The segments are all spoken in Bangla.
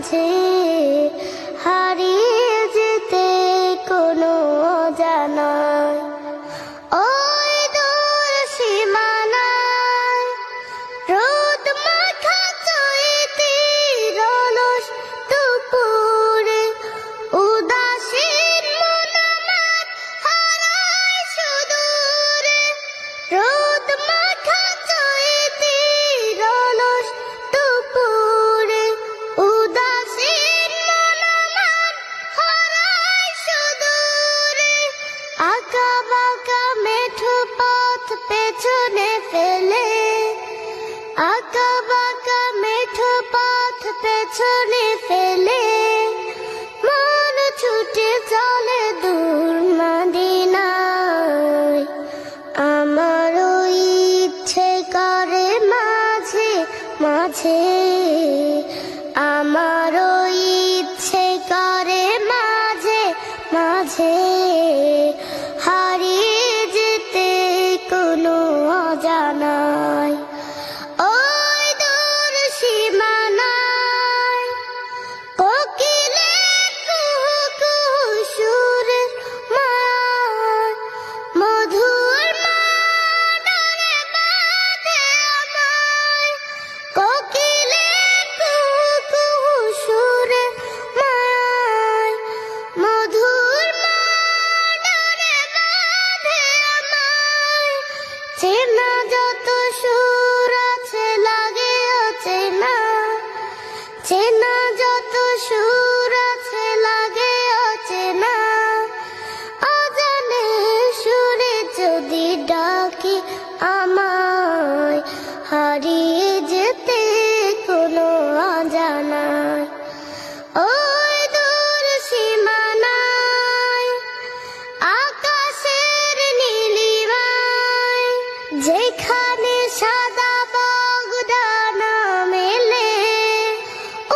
মাঝে হারিয়ে যেতে কোনো অজানায় ওই দূর সীমানায় রোদ মাখা চৈতির অলস দুপুরে উদাসীন মন আমার হারায় সুদূরে রোদ মাখা চৈতির অলস দুপুরে উদাসীন মন আমার হারায় সুদূরে আঁকা বাঁকা মেঠো পথ পেছনে ফেলে আঁকা বাঁকা মেঠো পথ পেছনে ফেলে মন ছুটে চলে দূর মদিনায় আমার ইচ্ছে করে মাঝে মাঝে আমার ইচ্ছে করে মাঝে মাঝে হারিয়ে যেতে কোনো অজানায় ওই দূর সীমানায় কোকিলের কুহু কুহু সুরের মায় মধুর মাডারে বাঁধে আমায় কোকিলের কুহু কুহু সুরের মায় মধুর মাডারে বাঁধে আমায় চেনা যত সুর আছে লাগে অচেনা চেনা যত সুর আছে লাগে অচেনা অজানে সুরে যদি ডাকি আমায় হারিয়ে যেতে কোনো অজানায় ওই দূর সীমানায় আকাশের নীলিমায় যেখানে সাদা বগদানা মেলে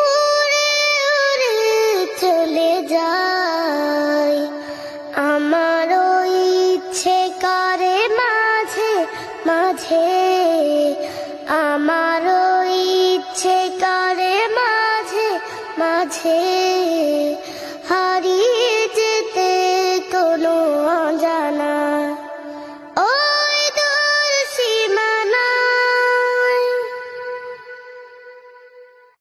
উড়ে উড়ে চলে যায় আমার ইচ্ছে করে মাঝে মাঝে আমার ইচ্ছে করে মাঝে মাঝে